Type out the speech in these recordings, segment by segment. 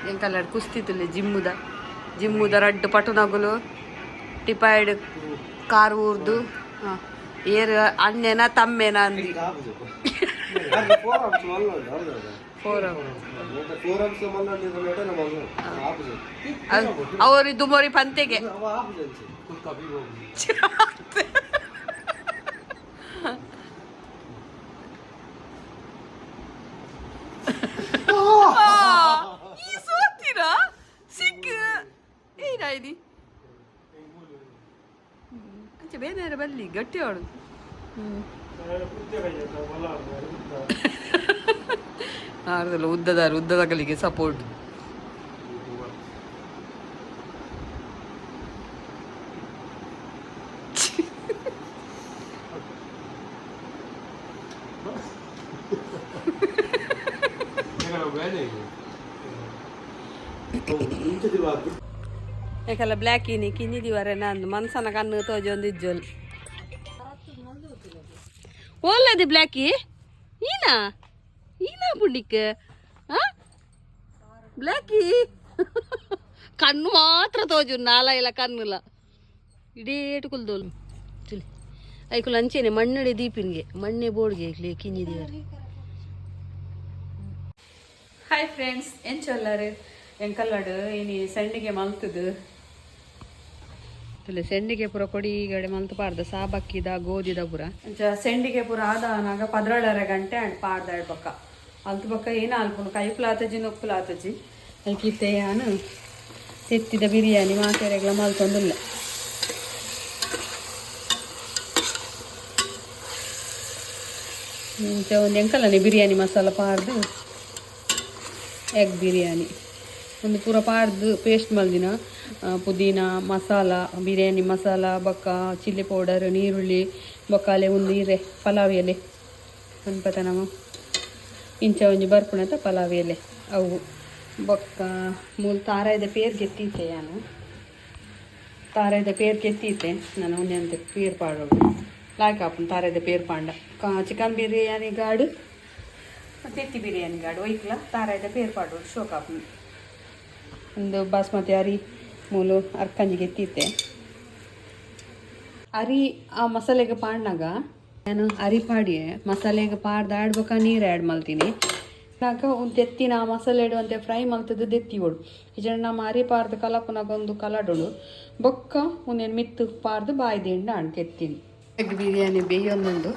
ಎಂಕಲ್ಲ ಕುಸ್ತಿತ್ತುಲೆ ಜಿಮ್ಮುದ ರಡ್ಡು ಪಟುನಗುಲು ಟಿಪಾಯ್ಡ್ car ಊರ್ದು ಏರು ಅಣ್ಣೆನ ತಮ್ಮೆನ ಅಂದಿ ಅವರು ದುಮೋರಿ ಪಂತೆಗೆ ಸೋತೀರಾ ಸಿಕ್ಕ ಏನಾಯ್ದಿ ಅಂಚೆ ಬೇರೆ ಬಲ್ಲಿ ಗಟ್ಟಿ ಆಡು ಆರದಲ್ಲ ಉದ್ದದ ಕಲಿಗೆ ಸಪೋರ್ಟ್ ಯಾಕಲ್ಲ ಬ್ಲ್ಯಾಕ್ ಕಿನ್ನಿದಿವರೆ ನಂದು ಮನ್ಸನ ಕಣ್ಣು ತೋಜಿ ಒಂದು ಇಜ್ಜೋಲ್ ಓಲ್ಲದಿ ಬ್ಲ್ಯಾಕಿ ಈನಾ ಪುಂಡಿಕ್ ಬ್ಲ್ಯಾಕಿ ಕಣ್ಣು ಮಾತ್ರ ತೋಜು ನಾಲ ಇಲ್ಲ ಕಣ್ಣುಲ ಇಡೇಟು ಕುಲ್ದೋಲು ಚುಲಿ ಐಕುಲ್ ಅಂಚೇನೆ ಮಣ್ಣಡೆ ದೀಪಿನ್ಗೆ ಮಣ್ಣೆ ಬೋಡ್ಗೆ ಐಕ್ಲಿ ಕಿನ್ನಿದಿವರೆ. ಹಾಯ್ ಫ್ರೆಂಡ್ಸ್ ಎಂಚೊಲ್ಲರು ಎಂಕಲ್ಲಡು ಇನಿ ಸೆಂಡಿಗೆ ಮಲ್ತದು ಸೆಂಡಿಗೆ ಪೂರ ಕೊಡಿಗಡೆ ಮಲ್ತು ಪಾರ್ದ ಸಾಬಕ್ಕಿದ ಗೋಧಿದ ಪೂರ ಸೆಂಡಿಗೆ ಪೂರ ಆದಾನಾಗ 12 ಗಂಟೆ ಅಂಡ್ ಪಾರ್ದ ಪಕ್ಕ ಅಲ್ತು ಪಕ್ಕ ಏನು ಅಲ್ಪುನು ಕೈಪುಲಾತಜಿ ನೊಪ್ಪುಲಾತಜಿ ಐಕಿತ್ತೆ ನಾನು ತೆತ್ತಿದ ಬಿರಿಯಾನಿ ಮಾತೆರೆಗ್ಲ ಮಲ್ತೊಂದುಲ್ಲ ಒಂದು ಎಂಕಲ್ಲನೆ ಬಿರಿಯಾನಿ ಮಸಾಲ ಪಾರ್ದು ಎಗ್ ಬಿರಿಯಾನಿ ಒಂದು ಪೂರ ಪಾರ್ದು ಪೇಸ್ಟ್ ಮಲ್ದಿನ ಪುದೀನ ಮಸಾಲ ಬಿರಿಯಾನಿ ಮಸಾಲ ಬೊಕ್ಕ ಚಿಲ್ಲಿ ಪೌಡರ್ ನೀರುಳ್ಳಿ ಬೊಕ್ಕಾಲೆ ಒಂದು ಹೀರೆ ಪಲಾವ್ ಎಲೆ ಅನ್ಪತ ನಮ್ಮ ಇಂಚ ಒಂಜಿ ಬರ್ಪುಣತ ಪಲಾವ್ ಎಲೆ ಅವು ಬೊಕ್ಕ ಮೂಲ ತಾರಾಯ್ದ ಪೇರ್ ಗೆತ್ತೀತೆ ತಾರಾಯ್ದ ಪೇರ್ ಗೆತ್ತೀತೆ ನಾನು ಉನ್ನೆಂತ ಪೇರ್ ಪಾಡೋಡು ಲಾಯ್ಕಾಪುನ್ ತಾರಾಯ್ದ ಪೇರ್ ಪಾಂಡ ಚಿಕನ್ ಬಿರಿಯಾನಿ ಗಾಡು ತೆತ್ತಿ ಬಿರಿಯಾನಿ ಗಾಡು ಒಯ್ಕಲ ತಾರಾಯ್ದ ಪೇರ್ ಪಾಡೋಡು ಶೋಕಾಪುನ್ ಒಂದು ಬಾಸ್ಮತಿ ಅರಿ ಮೂಲು ಅರ್ಕಂಜಿಗೆ ಎತ್ತಿತ್ತೆ ಅರಿ ಆ ಮಸಾಲೆಗೆ ಪಾಡ್ನಾಗ ನಾನು ಅರಿ ಪಾಡಿ ಮಸಾಲೆಗೆ ಪಾಡ್ದು ಆಡ್ಬೇಕಾ ನೀರು ಆ್ಯಡ್ ಮಾಡ್ತೀನಿ ನಾಗ ಒಂದು ತೆತ್ತಿನ ಆ ಮಸಾಲೆ ಇಡುವಂತೆ ಫ್ರೈ ಮಾಡ್ತದ್ದು ದೆತ್ತಿವಳು ಈಜನ ನಮ್ಮ ಅರಿ ಪಾರ್ದು ಕಲಪುನಾಗ ಒಂದು ಕಲಡೋಳು ಬೊಕ್ಕ ಒಂದೇನು ಮಿತ್ತು ಪಾರ್ದು ಬಾಯ್ದಿಂದ ಅಣ್ಕೆತ್ತೀನಿ ಎಗ್ ಬಿರಿಯಾನಿ ಬೇಯೊಂದೊಂದು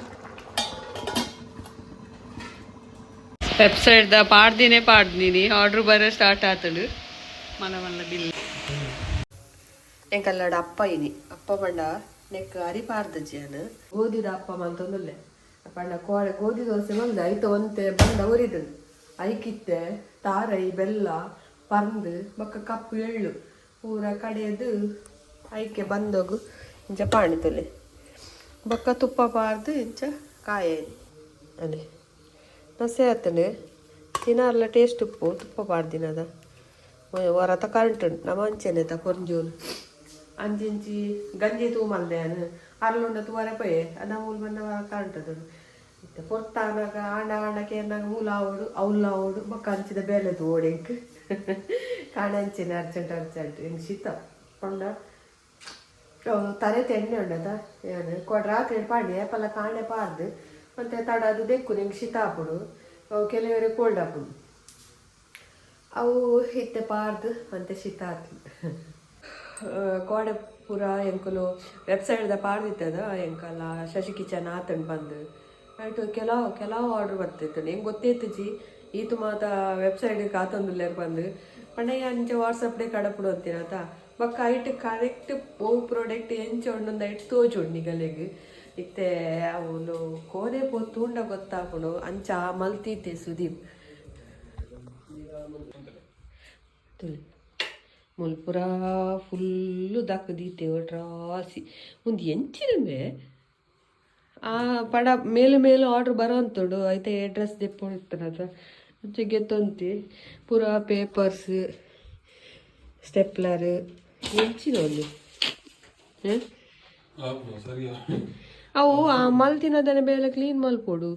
ವೆಬ್ಸೈಟ್ದ ಪಾಡ್ದೀನಿ ಆರ್ಡ್ರ್ ಬರೋ ಸ್ಟಾರ್ಟ್ ಆತಳು ಮಲ್ಲ ಬಿಲ್ ಎಂಕಲ್ಲಡ ಅಪ್ಪ ಅಪ್ಪ ಪಂಡ ನೆಕ್ ಅರಿ ಪಾರ್ದಜ್ಜಿ ಅನು ಗೋಧಿದ ಅಪ್ಪ ಮಂತೊಂದುಲ್ಲೆ ಪಂಡ ಕೋಳೆ ಗೋಧಿ ದೋಸೆ ಬಂದು ಐತ ಒಂತೆ ಬಂದ ಉರಿದು ಐಕಿತ್ತೆ ತಾರೈ ಬೆಲ್ಲ ಪರ್ದು ಬೊಕ್ಕ ಕಪ್ಪು ಎಳ್ಳು ಪೂರ ಕಡೆಯದು ಐಕೆ ಬಂದೋಗು ಇಂಚ ಪಾಣಿತೊಲೆ ಬೊಕ್ಕ ತುಪ್ಪ ಪಾರ್ದು ಇಂಚ ಕಾಯ ಅದೇ ನಸೆ ಆತನೆ ತಿನ್ನಲ್ಲ ಟೇಸ್ಟ್ ಉಪ್ಪು ತುಪ್ಪ ಪಾಡ್ದಿನದ ಹೊರತ ಕರೆಂಟ್ ಉಂಟು ನಮ್ಮ ಅಂಚೆನೆ ಪೊಂಜೋನು ಅಂಚಿಂಚಿ ಗಂಜಿ ತೂಮಲ್ದೆ ಅರ್ಲುಂಡ ತೂವರೆ ಪೊಯೆ ಅದ ಮೂಲ ಬಂದ ಕರೆಂಟ್ ಅದು ಇತ್ತೆ ಪೊರ್ತಾನಾಗ ಆಂಡ ಕೇರ್ನಾಗ ಮೂಲ ಆವೋಡು ಅವ್ಲ ಆವೋಡು ಬೊಕ್ಕ ಅಂಚಿದ ಬೇಲೆದು ಓಡೆಂಕ್ ಕಾಣಂಚಿನ ಅರ್ಜೆಂಟ್ ಹಿಂಗೆ ಶೀತ ಪಂಡ ತರೆ ತೆಣ್ಣೆ ಉಂಡದ ಏನು ರಾತ್ರಿ ಪಾಡಿ ಪಲ್ಲ ಕಾಣೆ ಪಾರ್ದು ಮತ್ತೆ ತಡ ಅದು ಬೆಕ್ಕು ನಿಂಗೆ ಶೀತ ಹಾಪುಡು ಕೆಲವರಿಗೆ ಕೋಲ್ಡ್ ಹಾಪುಡು ಅವು ಹಿತ್ತೆ ಪಾರ್ದು ಅಂತ ಶೀತ ಹಾಕಿ ಕೋಡೆ ಪೂರ ಎಂಕಲು ವೆಬ್ಸೈಟ್ದ ಪಾರ್ದಿತ್ತದ ಎಂಕಲ್ಲ ಶಶಿ ಕಿಚನ್ ಆತಂಡು ಬಂದು ಆಯ್ತು ಕೆಲವು ಆರ್ಡ್ರ್ ಬರ್ತಿತ್ತು ನಿಂಗೆ ಗೊತ್ತಿತ್ತು ಈತು ಮಾತ ವೆಬ್ಸೈಟ್ಗೆ ಆತಂದುಲ್ಲೇರು ಬಂದು ಪಂಡಯ್ಯ ಅಂಚೆ ವಾಟ್ಸಪ್ಡೆ ಕಡಪುಡು ಅಂತೀನತ ಬೊಕ್ಕ ಐಟ್ ಕರೆಕ್ಟ್ ಓ ಪ್ರಾಡಕ್ಟ್ ಎಂಚ ಒಂದೊಂದು ಐಟ್ ತೋಜುಂಡು ನಿಗಲೆಗೆ ಇತ್ತೆ ಅವನು ಕೋದೆ ಪೊತ್ತುಂಡ ಗೊತ್ತಾಪುಡು ಅಂಚ ಮಲ್ತಿದ್ದೆ ಸುದೀಪ್ ತುಳಿ ಮುಲ್ಪುರ ಫುಲ್ಲು ದಕ್ಕದೀತೆ ಟ್ರಾಸಿ ಒಂದು ಎಂಚಿನಮೆ ಆ ಪಡ ಮೇಲು ಆರ್ಡ್ರ್ ಬರೋ ಅಂತೋಡು ಆಯ್ತಾ ಅಡ್ರೆಸ್ ದೆಪ್ಪೊಳ್ತಾನದ ಜಗ್ಗೆ ತೊಂತಿ ಪೂರ ಪೇಪರ್ಸ್ ಸ್ಟೆಪ್ಲರ್ ಎಂಚಿನ ಒಂದು ಅವು ಆ ಮಲ್ತಿನದನ್ನ ಬೇಲೆ ಕ್ಲೀನ್ ಮಲ್ಪೋಡು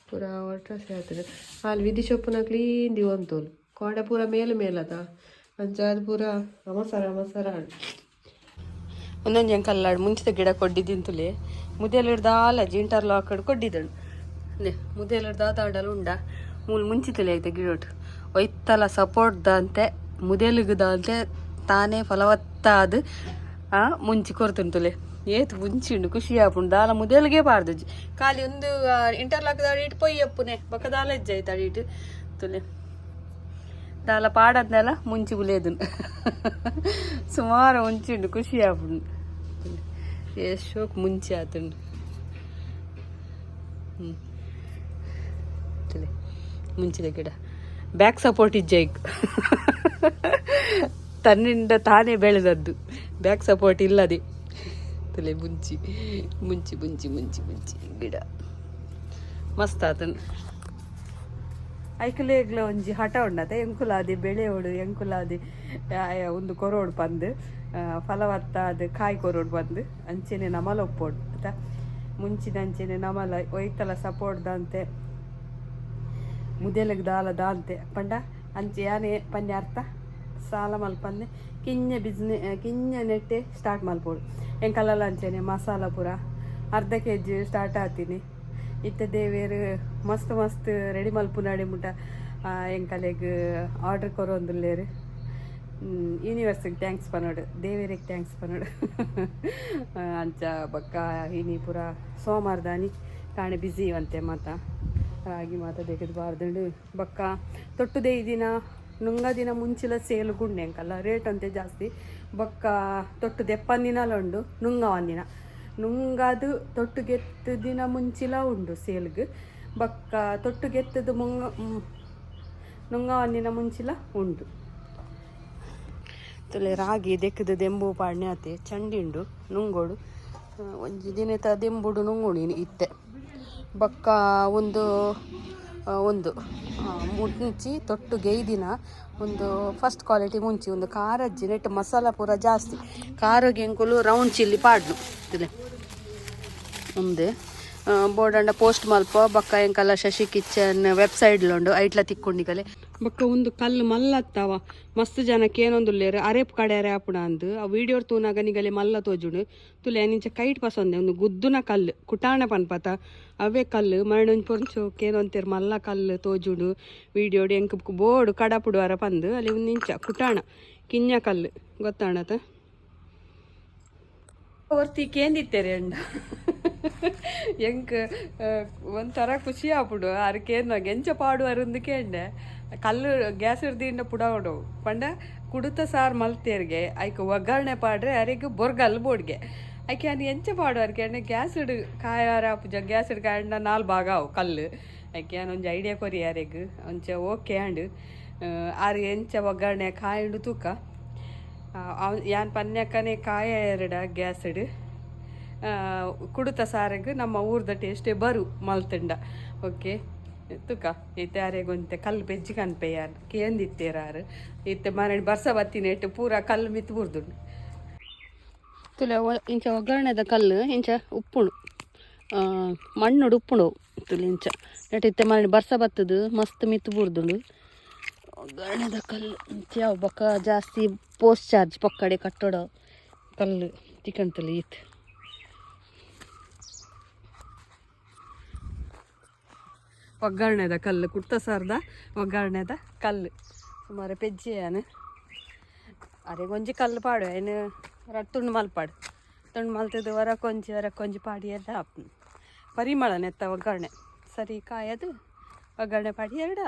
ಪೂರ ಒಟ್ರಾಸಿ ಆಗ್ತದೆ ಅಲ್ಲಿ ವಿಧಿ ಸೊಪ್ಪುನ ಕ್ಲೀನ್ ದಿವಂತೋಲು ಕೋಡೆ ಪೂರ ಮೇಲದ ಅಂಚಾದ ಪೂರ ಅಮಸರ ಒಂದೊಂದು ಕಲ್ಲಾಡು ಮುಂಚಿತ ಗಿಡ ಕೊಡ್ಡಿದ್ದಿಂತುಲೆ ಮುದೆಲಿಡ್ದಾಲ ಇಂಟರ್ಲಾಕ್ ಕೊಡ್ಡಿದ್ದಳು ಮುದೆಲಿಡ್ದಾದಾಡಲು ಉಂಡ ಮುಂಚಿತಲೆ ಐತೆ ಗಿಡೋಟು ಒಯ್ತಲ ಸಪೋರ್ಟ್ ದಂತೆ ಮುದೆಲಿಗದಂತೆ ತಾನೇ ಫಲವತ್ತಾದ ಮುಂಚಿ ಕೊರ್ತುಂಟುಲೆ ಏತು ಮುಂಚಿಂಡು ಖುಷಿ ಆಪುಂಡು ದಾಲ ಮುದೆಲ್ಗೆ ಪಾಡ್ದು ಖಾಲಿ ಒಂದು ಇಂಟರ್ಲಾಕ್ ದಾಡಿಟ್ಟು ಪೊಯ್ಯಪ್ಪುನೆ ಬೊಕ್ಕ ದಾಲ ಹೆಜ್ಜೆ ಇಟ್ಟು ತುಲೆ ದಾಲ ಪಾಡದ್ನೆಲ್ಲ ಮುಂಚಿ ಗುಲೇದು ಸುಮಾರು ಮುಂಚಿಂಡು ಖುಷಿ ಆಪುಂಡು ಎಷ್ಟೋಕ್ ಮುಂಚೆ ಆತುಂಡು ತುಲೆ ಮುಂಚಿದ ಗಿಡ ಬ್ಯಾಕ್ ಸಪೋರ್ಟ್ ಇಜ್ಜೈಕ್ ತನ್ನಿಂದ ತಾನೇ ಬೆಳೆದದ್ದು ಬ್ಯಾಕ್ ಸಪೋರ್ಟ್ ಇಲ್ಲದೆ ತಲೆ ಮುಂಚಿ ಮುಂಚಿ ಮುಂಚಿ ಮುಂಚಿ ಮುಂಚಿ ಗಿಡ ಮಸ್ತ್ ಆತನು ಐಕಲೇಗ್ಲ ಒಂಜಿ ಹಠ ಉಂಡತೆ ಎಂಕುಲಾದಿ ಬೆಳೆ ಓಡು ಎಂಕುಲಾದಿ ಒಂದು ಕೊರೋಡು ಬಂದು ಫಲವತ್ತಾದ ಕಾಯಿ ಕೊರೋಡು ಬಂದು ಅಂಚೆನೆ ನಮಲ ಒಪ್ಪೋಡು ಆಯ್ತಾ ಮುಂಚಿನ ಅಂಚೆನೆ ನಮಲ ಒಯ್ತಲ ಸಪೋರ್ಟ್ದಂತೆ ಮುದೆಲೆಗ್ ದಾಂತೆ ಪಂಡ ಅಂಚೆ ಯಾನೇ ಪಂಡೆ ಅರ್ಥ ಸಾಲ ಮಲ್ಪಂದೆ ಕಿಂಜ ನೆಟ್ಟೆ ಸ್ಟಾರ್ಟ್ ಮಲ್ಪೋಡು ಎಂಕಲ್ಲ ಅಂಚೆನೆ ಮಸಾಲ ಪೂರ ಅರ್ಧ kg ಸ್ಟಾರ್ಟ್ ಆತೀನಿ ಇತ್ತ ದೇವೇರು ಮಸ್ತ್ ರೆಡಿ ಮಲ್ಪುನಾಡಿ ಮುಟ ಎಂಕಲೆಗ್ ಆರ್ಡರ್ ಕೊರೊಂದುಲ್ಲೇರು ಯೂನಿವರ್ಸಿಗೆ ಥ್ಯಾಂಕ್ಸ್ ಪನೋಡು ದೇವೇರಿಗೆ ಥ್ಯಾಂಕ್ಸ್ ಪನೋಡು ಅಂಚ ಬಕ್ಕ ಇನಿ ಪೂರ ಸೋಮವಾರದಾನಿ ಕಾಣೆ ಬ್ಯುಸಿ ಇವಂತೆ ಹಾಗೆ ತೆಗೆದು ಬಾರ್ದುಂಡು ಬಕ್ಕ ತೊಟ್ಟುದೇ ಈ ದಿನ ನುಂಗ ದಿನ ಮುಂಚಿಲ ಸೇಲ್ ಗುಂಡೆ ಅಂಕಲ್ಲ ರೇಟ್ ಅಂತೆ ಜಾಸ್ತಿ ಬೊಕ್ಕ ತೊಟ್ಟು ದೆಪ್ಪಂದಿನಲ ಉಂಡು ನುಂಗ ಒಂದಿನ ನುಂಗದು ತೊಟ್ಟುಗೆತ್ತು ದಿನ ಮುಂಚಿಲ ಉಂಡು ಸೇಲ್ಗ್ ಬೊಕ್ಕ ತೊಟ್ಟುಗೆತ್ತದು ನುಂಗ ಒಂದಿನ ಮುಂಚಿಲ ಉಂಡು ತುಲೆ ರಾಗಿ ದೆಕ್ಕದು ದೆಂಬು ಪಾಡ್ನೆ ಆತೆ ಚಂಡಿಂಡು ನುಂಗೋಡು ಒಂಜಿ ದಿನ ದೆಂಬುಡು ನುಂಗುಣಿ ಇತ್ತೆ ಬೊಕ್ಕ ಒಂದು ಮುಂಚಿ ತೊಟ್ಟು ದಿನ ಒಂದು ಫಸ್ಟ್ ಕ್ವಾಲಿಟಿ ಮುಂಚಿ ಒಂದು ಖಾರಜ್ಜಿ ನೆಟ್ಟು ಮಸಾಲ ಪೂರ ಜಾಸ್ತಿ ಖಾರಗೆ ಎಂಕುಲು ರೌಂಡ್ ಚಿಲ್ಲಿ ಪಾಡ್ನು ತಿಲೆ ಮುಂದೆ ಬೋರ್ಡಂಡ ಪೋಸ್ಟ್ ಮಲ್ಪ ಬಕ್ಕ ಎಂಕಲ್ಲ ಶಶಿ ಕಿಚನ್ ವೆಬ್ಸೈಟ್ಲುಂಡು ಐಟ್ಲ ತಿಕ್ಕೊಂಡಿಗಲೆ ಬಕ್ಕ ಒಂದು ಕಲ್ಲು ಮಲ್ಲತ್ತವ ಮಸ್ತ್ ಜನಕ್ಕೆ ಏನೊಂದುಲ್ಲೇರು ಅರೆಪ್ ಕಡೆ ಅರೆ ಆಪುಣ ಅಂದು ಆ ವಿಡಿಯೋ ತೂನಾಗ ನಿಗಲೆ ಮಲ್ಲ ತೋಜುಂಡು ತುಲೆ ನಿಂಚ ಕೈಟ್ ಪಸಂದೆ ಒಂದು ಗುದ್ದುನ ಕಲ್ಲು ಕುಟಾಣ ಪನ್ಪತ ಅವೇ ಕಲ್ಲು ಮರಡೊಂದು ಪೊಂಚೋಕೆ ಏನೊಂತೇರು ಮಲ್ಲ ಕಲ್ಲು ತೋಜುಂಡು ವಿಡಿಯೋಡು ಎಂಕ್ ಬೋರ್ಡು ಕಡಪುಡುವರ ಪಂದು ಅಲ್ಲಿ ಒಂದು ನಿಂಚ ಕುಟಾಣ ಕಿಂಜ ಕಲ್ಲು ಗೊತ್ತಾಣತ ಹೊರ್ತಿ ಕೇಂದಿತ್ತೇರೆ ಅಂಡ ಎಂಕ್ ಒಂಥರ ಖುಷಿ ಆಪುಡು ಅರ್ಕೇನು ಗೆಂಚ ಪಾಡುವರೊಂದು ಕೇಂಡೆ ಕಲ್ಲು ಗ್ಯಾಸ್ ಹಿಡ್ದಿಂದ ಪುಡೋಡು ಪಂಡ ಕುಡುತ ಸಾರು ಮಲ್ತೇರ್ಗೆ ಐಕ ಒಗ್ಗರಣೆ ಪಾಡ್ರೆ ಅರೆಗೆ ಬೊರ್ಗಲ್ ಬೋಡ್ಗೆ ಐಕೆ ಅನ್ನು ಎಂಚ ಪಾಡುವರ್ಗೆ ಅಣ್ಣ ಗ್ಯಾಸ್ ಹಿಡು ಕಾಯಾರ ಪೂಜ ಗ್ಯಾಸ್ ಹಿಡ್ ಕಾಯಣ್ಣ 4 ಭಾಗ ಅವು ಕಲ್ಲು ಐಕೆ ಒಂಜಿ ಐಡಿಯಾ ಕೊರಿ ಅರೆಗ್ ಒಂಚ ಓಕೆ ಅಂಡು ಆರು ಎಂಚ ಒಗ್ಗರಣೆ ಕಾಯಂಡು ತೂಕ ಯಾನ್ ಪನ್ಯಕ್ಕನೆ ಕಾಯ ಎರಡ ಗ್ಯಾಸ್ ಹಿಡು ಕುಡುತ ಸಾರಿಗೆ ನಮ್ಮ ಊರ್ದ ಟೇಸ್ಟೇ ಬರು ಮಲ್ತಂಡ ಓಕೆ ತುಕ ಇತ್ತೆ ಅರೆಗೊಂತೆ ಕಲ್ಲು ಬೆಜ್ಜಿ ಕನ್ಪೆಯಾರ ಕೇಂದಿತ್ತೇರಾರು ಇತ್ತೆ ಮರಡಿ ಬರ್ಸ ಬತ್ತಿನೇಟು ಪೂರ ಕಲ್ಲು ಮಿತ್ತು ಬುರ್ದುಂಡು ತುಲೆ ಇಂಚ ಒಗ್ಗರಣೆದ ಕಲ್ಲು ಇಂಚ ಉಪ್ಪುಣು ಮಣ್ಣುಡು ಉಪ್ಪುಣು ತುಲೆ ಇಂಚ ನೆಟ್ ಇತ್ತೆ ಮರಡಿ ಬರ್ಸ ಬತ್ತದು ಮಸ್ತ್ ಮಿತ್ತು ಬುರ್ದುಂಡು ಒಗ್ಗರಣೆದ ಕಲ್ಲು ಇಂಚ ಯಾವ ಬೊಕ್ಕ ಜಾಸ್ತಿ ಪೋಸ್ಟ್ ಚಾರ್ಜ್ ಪಕ್ಕಡೆ ಕಟ್ಟೋಡ ಕಲ್ಲು ತಿಕ್ಕಂತಲಿ ಇತ್ತು ಒಗ್ಗರಣೆದ ಕಲ್ಲು ಕುಟ್ಟ ಸಾರ್ದ ಒಗ್ಗರಣೆದ ಕಲ್ಲು ಸುಮಾರು ಪೆಜ್ಜಿಯಾನು ಅರೆ ಗೊಂಜಿ ಕಲ್ಲು ಪಾಡು ಏನು ತುಂಡು ಮಲ್ಪಾಡು ತುಂಡು ಮಲ್ತದ್ದು ಹೊರಕೊಂಜಿ ಪಾಡಿ ಎಲ್ಲ ಪರಿಮಳ ನೆತ್ತ ಒಗ್ಗರಣೆ ಸರಿ ಕಾಯದು ಒಗ್ಗರಣೆ ಪಾಡಿ ಎರಡ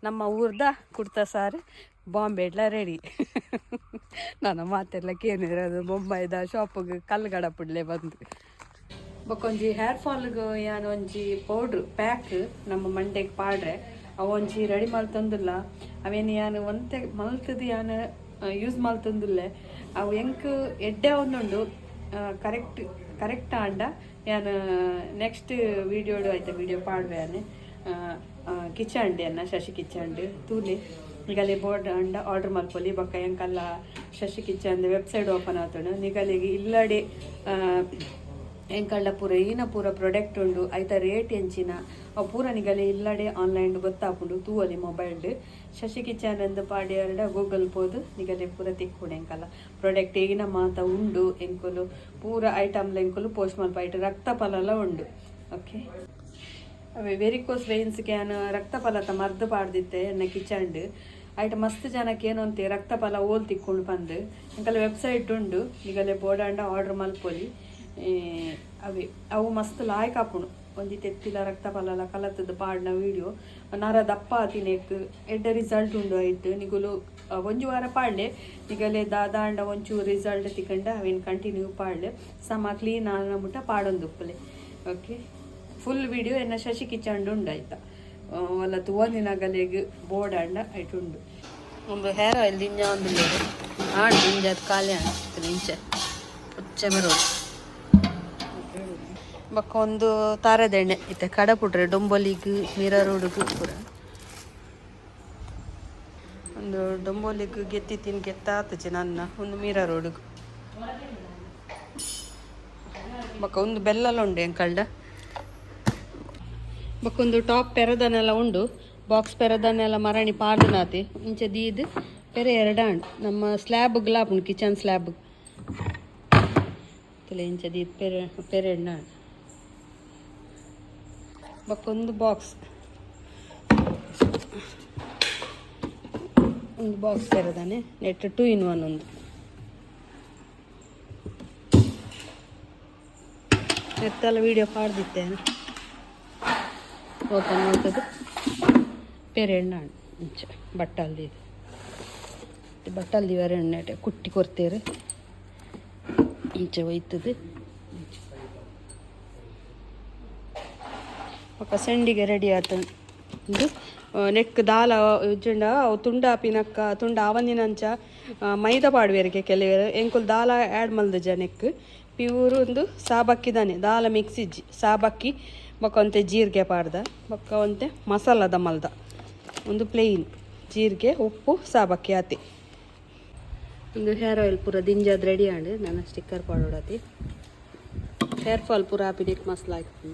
ನಮ್ಮ ಊರ್ದ ಕುಡ್ತ ಸಾರು ಬಾಂಬೆ ಎಲ್ಲ ರೆಡಿ ನನ್ನ ಮಾತೆಲ್ಲ ಕೇನಿರೋದು ಮುಂಬೈದ ಶಾಪಿಗೆ ಕಲ್ಲು ಗಡಪುಡ್ಲೆ ಬಂದು ಬೊಕೊಂಜಿ ಹೇರ್ ಫಾಲ್ಗೆ ಯಾನ್ ಒಂಜಿ ಪೌಡ್ರ್ ಪ್ಯಾಕ್ ನಮ್ಮ ಮಂಡೆಗೆ ಪಾಡ್ರೆ ಅವು ಒಂಜಿ ರೆಡಿ ಮಲ್ತಂದಿಲ್ಲ ಅವೇನು ಯಾನು ಒಂತೆ ಮಲ್ತದು ಯಾನು ಯೂಸ್ ಮಲ್ತಂದಿಲ್ಲೆ ಅವು ಎಂಕ್ ಎಡ್ಡೆ ಒಂದುಂಡು ಕರೆಕ್ಟ್ ಆಂಡ ಯಾನು ನೆಕ್ಸ್ಟ್ ವಿಡಿಯೋಡು ಆಯ್ತಾ ವಿಡಿಯೋ ಪಾಡುವೆ ಯಾನೆ ಕಿಚಂಡಿ ಅನ್ನ ಶಶಿ ಕಿಚಂಡ್ ತೂಲೆ ಈಗಲೇ ಬೋರ್ಡ್ ಅಂಡ ಆರ್ಡರ್ ಮಲ್ಪೊಲಿ ಬೊಕ್ಕ ಎಂಕಲ್ಲ ಶಶಿ ಕಿಚನ್ ವೆಬ್ಸೈಟ್ ಓಪನ್ ಆತುಂಡು ನಿಗಲಿಗೆ ಇಲ್ಲಡೆ ಎಂಕಲ್ಡ ಪೂರ ಈನ ಪೂರ ಪ್ರಾಡಕ್ಟ್ ಉಂಡು ಐತ ರೇಟ್ ಎಂಚಿನ ಅವು ಪೂರ ನಿಗಲೆ ಇಲ್ಲಡೆ ಆನ್ಲೈನ್ ಗೊತ್ತಾಪುಂಡು ತೂವಲಿ ಮೊಬೈಲ್ ಶಶಿ ಕಿಚನ್ ಎಂದು ಪಾಡಿ ಎರಡ ಗೂಗಲ್ ಪೋದು ನಿಗಲೆ ಪೂರ ತಿಕ್ಕುಂಡು ಎಂಕಲ್ಲ ಪ್ರಾಡಕ್ಟ್ ಈಗಿನ ಮಾತ ಉಂಡು ಎಂಕುಲು ಪೂರ ಐಟಮ್ಲ ಎಂಕುಲು ಪೋಸ್ಟ್ ಮಲ್ಪೈಟ್ ರಕ್ತ ಫಲಲ ಉಂಡು okay away varicose veins can ರಕ್ತ ಫಲತ ಮರ್ದು ಪಾಡ್ದಿತ್ತೆ ಎನ್ನ ಕಿಚಂಡ್ ಐಟ ಮಸ್ತ್ ಜನಕ್ಕೆ ಏನಂತೆ ರಕ್ತ ಫಲ ಓಲ್ ತಿಕ್ಕೊಂಡು ಬಂದು ಎಂಕಲ್ಲ ವೆಬ್ಸೈಟ್ ಉಂಡು ಈಗಲೇ ಬೋಡಾಂಡ ಆರ್ಡರ್ ಮಲ್ಪೊಲಿ ಅವೇ ಅವು ಮಸ್ತ್ ಲಾಯ್ಕ್ ಹಾಪುಣು ಒಂದಿ ತೆತ್ತಿಲ ರಕ್ತ ಫಲ ಕಲತದ ಪಾಡ್ನ ವಿಡಿಯೋ ನರ ದಪ್ಪ ತಿನೇಕ್ ಎಡ್ಡ ರಿಸಲ್ಟ್ ಉಂಡು ಆಯ್ತು ನಿಗುಲು ಒಂಜು ವಾರ ಪಾಡ್ಲೆ ನಿಗಲೆ ದಾದಾಂಡ ಒಂಚೂರು ರಿಸಲ್ಟ್ ತಿಕ್ಕಂಡ ಅವೇನು ಕಂಟಿನ್ಯೂ ಪಾಡ್ಲೆ ಸಮ ಕ್ಲೀನ್ ಆನಬಿಟ್ಟ ಪಾಡೊಂದುಪ್ಪಲೆ ಓಕೆ ಫುಲ್ ವಿಡಿಯೋ ಎನ್ನ ಶಶಿ ಕಿಚಂಡ್ ಉಂಡು ಆಯ್ತಾ ಒಲ್ಲ ತುವನಿನ ಗಲೆಗ್ ಬೋಡಾಂಡ ಆಯ್ತು ಉಂಡು ಒಂದು ಹೇರ್ ಆಯಿಲ್ ದಿಂಜ ಒಂದು ಆಡು ದಿಂಜದ ಖಾಲಿ ಆಗ್ತದೆ ಇಂಚೆ ಉಚ್ಚೆ ಮರೋದು ಬಕ್ಕ ಒಂದು ತಾರದೆಣ್ಣೆ ಇತ್ತೆ ಕಡ ಪುಟ್ರೆ ಡೊಂಬೊಲಿಗ್ ಮಿರರೋಡುಗು ಪೂರ ಒಂದು ಡೊಂಬೊಲಿಗ್ ಗೆತ್ತಿ ತಿನ್ ಗೆತ್ತಾತಚೆ ನನ್ನ ಒಂದು ಮಿರರೋಡುಗು ಬಕ್ಕ ಒಂದು ಬೆಲ್ಲಲ್ಲ ಉಂಡು ಎಂಕಲ್ಡ ಬಕ್ಕೊಂದು ಟಾಪ್ ಪೆರದನೆಲ್ಲ ಉಂಡು ಬಾಕ್ಸ್ ಪೆರದನೆಲ್ಲ ಮರಣಿ ಪಾರ್ದನಾತಿ ಇಂಚೆ ದೀದ್ ಪೆರೆ ಎರಡಾಂಡ್ ನಮ್ಮ ಸ್ಲ್ಯಾಬ್ ಗ್ಲಾಪುಂಡು ಕಿಚನ್ ಸ್ಲ್ಯಾಬ್ ತಲೆ ಇಂಚೆ ದೀದ್ ಪೆರೆ ಎಣ್ಣಾಂಡ್ ಬಕ್ಕೊಂದು ಬಾಕ್ಸ್ ಒಂದು ಬಾಕ್ಸ್ ಪೆರದಾನೆ ನೆಟ್ 2 in 1 ಒಂದು ನೆತ್ತೆಲ್ಲ ವೀಡಿಯೋ ಪಾಡ್ದಿತ್ತೇನೆ ಓಪನ್ ಮಾಡ್ತದೆ ಪೆರೆ ಎಣ್ಣೆ ಇಂಚೆ ಬಟ್ಟಲ್ದಿ ಬಟ್ಟಲ್ದಿ ಬೇರೆ ಎಣ್ಣೆ ಕುಟ್ಟಿ ಕೊಡ್ತೇವೆ ಇಂಚೆ ಒಯ್ತದೆ ಒಕ್ಕ ಸೆಂಡಿಗೆ ರೆಡಿ ಆತಂದು ನೆಕ್ ದಾಲ ಉಜ್ಜುಂಡ ಅವು ತುಂಡ ಪಿನಕ್ಕ ತುಂಡ ಆವಂದಿನಂಚ ಮೈದಾ ಪಾಡುವೆರಿಗೆ ಕೆಲವರು ಎಂಕುಲು ದಾಲ ಆ್ಯಡ್ ಮಲ್ದಜ ನೆಕ್ ಪ್ಯೂರ್ ಒಂದು ಸಾಬಕ್ಕಿದಾನೆ ದಾಲ ಮಿಕ್ಸ್ ಇಜ್ಜಿ ಸಾಬಕ್ಕಿ ಬೊಕ್ಕ ಒಂತೆ ಜೀರಿಗೆ ಪಾಡ್ದ ಬೊಕ್ಕ ಒಂತೆ ಮಸಾಲದ ಮಲ್ದ ಒಂದು ಪ್ಲೇನ್ ಜೀರಿಗೆ ಉಪ್ಪು ಸಾಬಕ್ಕಿ ಆತಿ ಒಂದು ಹೇರ್ ಆಯಿಲ್ ಪೂರ ದಿಂಜಾದ ರೆಡಿ ಆಂಡ್ ನಾನು ಸ್ಟಿಕ್ಕರ್ ಪಾಡೋಡತಿ ಹೇರ್ ಫಾಲ್ ಪೂರ ಹಾಪಿ ನೆಕ್ ಮಸ್ತ್ ಆಯ್ತು